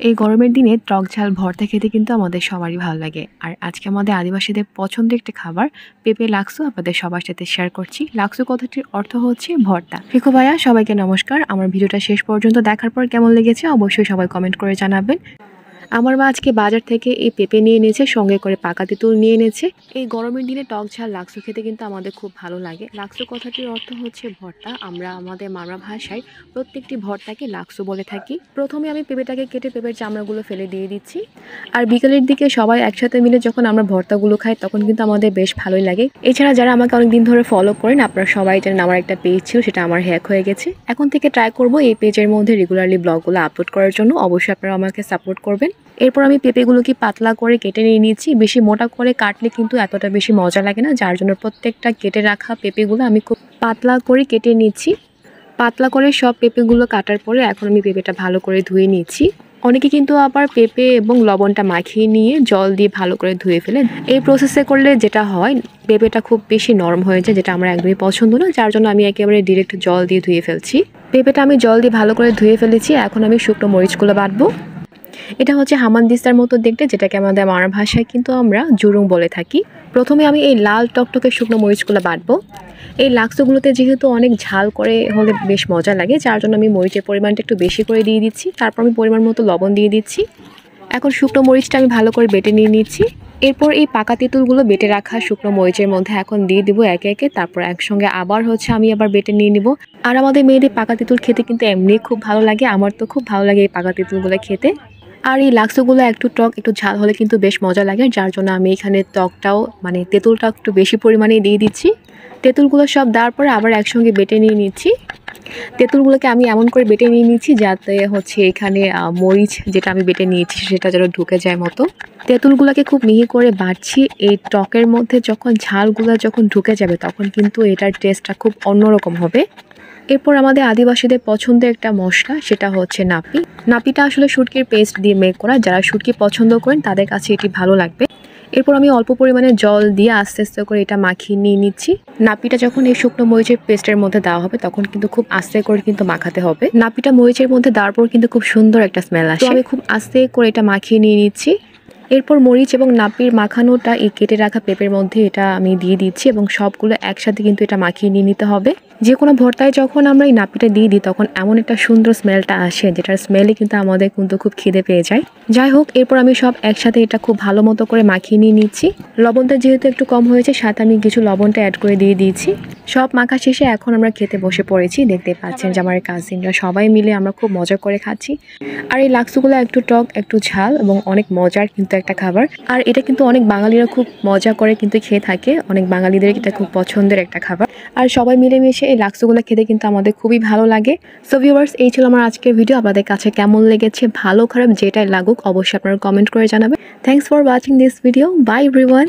এই গরমের দিনে টক ঝাল ভর্তা খেতে কিন্তু আমাদের সবারই ভালো লাগে। আর আজকে আমাদের আদিবাসীদের পছন্দের একটা খাবার পেঁপে লাক্সু আপনাদের সবার সাথে শেয়ার করছি। লাক্সু কথাটির অর্থ হচ্ছে ভর্তা। রিকু ভাইয়া, সবাইকে নমস্কার। আমার ভিডিওটা শেষ পর্যন্ত দেখার পর কেমন লেগেছে অবশ্যই সবাই কমেন্ট করে জানাবেন। আমার মা আজকে বাজার থেকে এই পেঁপে নিয়ে এনেছে, সঙ্গে করে পাকা তেঁতুল নিয়ে এনেছে। এই গরমের দিনে টক ঝাল লাক্সু খেতে কিন্তু আমাদের খুব ভালো লাগে। লাক্সু কথাটির অর্থ হচ্ছে ভর্তা। আমরা আমাদের মামরা ভাষায় প্রত্যেকটি ভর্তাকে লাক্সু বলে থাকি। প্রথমে আমি পেঁপেটাকে কেটে পেঁপের চামড়াগুলো ফেলে দিয়ে দিচ্ছি। আর বিকেলের দিকে সবাই একসাথে মিলে যখন আমরা ভর্তাগুলো খাই তখন কিন্তু আমাদের বেশ ভালোই লাগে। এছাড়া যারা আমাকে অনেকদিন ধরে ফলো করেন, আপনারা সবাই জানেন আমার একটা পেজ ছিল, সেটা আমার হ্যাক হয়ে গেছে। এখন থেকে ট্রাই করব এই পেজের মধ্যে রেগুলারলি ব্লগগুলো আপলোড করার জন্য। অবশ্যই আপনারা আমাকে সাপোর্ট করবেন। এরপর আমি পেঁপেগুলোকে পাতলা করে কেটে নিয়ে নিচ্ছি। বেশি মোটা করে কাটলে কিন্তু এতটা বেশি মজা লাগে না, যার জন্য প্রত্যেকটা কেটে রাখা পেঁপেগুলো আমি খুব পাতলা করে কেটে নিচ্ছি। পাতলা করে সব পেঁপেগুলো কাটার পরে এখন আমি পেঁপেটা ভালো করে ধুয়ে নিচ্ছি। অনেকে কিন্তু আবার পেঁপে এবং লবণটা মাখিয়ে নিয়ে জল দিয়ে ভালো করে ধুয়ে ফেলে। এই প্রসেসে করলে যেটা হয়, পেঁপেটা খুব বেশি নরম হয়ে যায়, যেটা আমার একদমই পছন্দ না, যার জন্য আমি একেবারে ডিরেক্ট জল দিয়ে ধুয়ে ফেলছি। পেঁপেটা আমি জল দিয়ে ভালো করে ধুয়ে ফেলেছি। এখন আমি শুকনো মরিচগুলো বাটবো। এটা হচ্ছে হামানদিস্তার মতো দেখতে, যেটাকে আমাদের মার ভাষায় কিন্তু আমরা জুরুং বলে থাকি। প্রথমে আমি এই লাল টকটকে শুকনো মরিচগুলো বাটবো। এই লাক্সুগুলোতে যেহেতু অনেক ঝাল করে হলে বেশ মজা লাগে, যার জন্য আমি মরিচের পরিমাণটা একটু বেশি করে দিয়ে দিচ্ছি। তারপর আমি পরিমাণ মতো লবণ দিয়ে দিচ্ছি। এখন শুকনো মরিচটা আমি ভালো করে বেটে নিয়ে নিচ্ছি। এরপর এই পাকা তেঁতুলগুলো বেটে রাখা শুকনো মরিচের মধ্যে এখন দিয়ে দিব একে একে। তারপর একসঙ্গে আবার আমি আবার বেটে নিয়ে নিব। আর আমাদের মেয়েদের পাকা তেঁতুল খেতে কিন্তু এমনি খুব ভালো লাগে। আমার তো খুব ভালো লাগে এই পাকা তেঁতুলগুলো খেতে। আর এই লাক্সুগুলো একটু টক একটু ঝাল হলে কিন্তু বেশ মজা লাগে, যার জন্য আমি এখানে টকটাও তেঁতুলটা একটু বেশি পরিমাণে দিয়ে দিচ্ছি। তেঁতুলগুলো সব দেওয়ার পরে আবার একসঙ্গে বেটে নিয়ে নিচ্ছি। তেঁতুলগুলোকে আমি এমন করে বেটে নিয়ে নিচ্ছি যাতে এখানে মরিচ যেটা আমি বেটে নিয়েছি সেটা যেন ঢুকে যায় মতো। তেঁতুলগুলোকে খুব মিহি করে বাটছি। এই টকের মধ্যে যখন ঝালগুলো ঢুকে যাবে তখন কিন্তু এটার টেস্টটা খুব অন্যরকম হবে। এরপর আমাদের আদিবাসীদের পছন্দের একটা মশলা, সেটা হচ্ছে নাপি। নাপিটা আসলে শুটকির পেস্ট দিয়ে মেক করা। যারা শুটকি পছন্দ করেন তাদের কাছে এটি ভালো লাগবে। এরপর আমি অল্প পরিমাণে জল দিয়ে আস্তে আস্তে করে এটা মাখিয়ে নিয়ে নিচ্ছি। নাপিটা যখন এই শুকনো মরিচের পেস্টের মধ্যে দেওয়া হবে তখন কিন্তু খুব আস্তে করে কিন্তু মাখাতে হবে। নাপিটা মরিচের মধ্যে দেওয়ার পর কিন্তু খুব সুন্দর একটা স্মেল আসে। আমি খুব আস্তে করে এটা মাখিয়ে নিয়ে নিচ্ছি। এরপর মরিচ এবং নাপির মাখানোটা এই কেটে রাখা পেঁপের মধ্যে এটা আমি দিয়ে দিচ্ছি এবং সবগুলো একসাথে কিন্তু এটা মাখিয়ে নিয়ে নিতে হবে। যে কোনো ভর্তায় যখন আমরা এই নাপিটা দিয়ে দিই তখন এমন একটা সুন্দর স্মেলটা আসে, যেটার স্মেলে কিন্তু আমাদের কিন্তু খুব খিদে পেয়ে যায়। যাই হোক, এরপর আমি সব একসাথে এটা খুব ভালো মতো করে মাখিয়ে নিয়ে নিচ্ছি। লবণটা যেহেতু একটু কম হয়েছে, সাথে আমি কিছু লবণটা অ্যাড করে দিয়ে দিয়েছি। সব মাখা শেষে এখন আমরা খেতে বসে পড়েছি। দেখতে পাচ্ছেন যে আমার কাজিনরা সবাই মিলে আমরা খুব মজা করে খাচ্ছি। আর এই লাক্সুগুলো একটু টক একটু ঝাল এবং অনেক মজার কিন্তু একটা খাবার। আর এটা কিন্তু অনেক বাঙালিরা খুব মজা করে কিন্তু খেয়ে থাকে। অনেক বাঙালিদের এটা খুব পছন্দের একটা খাবার। আর সবাই মিলেমিশে এই লাক্সুগুলো খেতে কিন্তু আমাদের খুবই ভালো লাগে। সো ভিউয়ার্স, এই ছিল আমার আজকের ভিডিও। আপনাদের কাছে কেমন লেগেছে, ভালো খারাপ যেটাই লাগুক অবশ্যই আপনারা কমেন্ট করে জানাবেন। Thanks for watching this video. By everyone.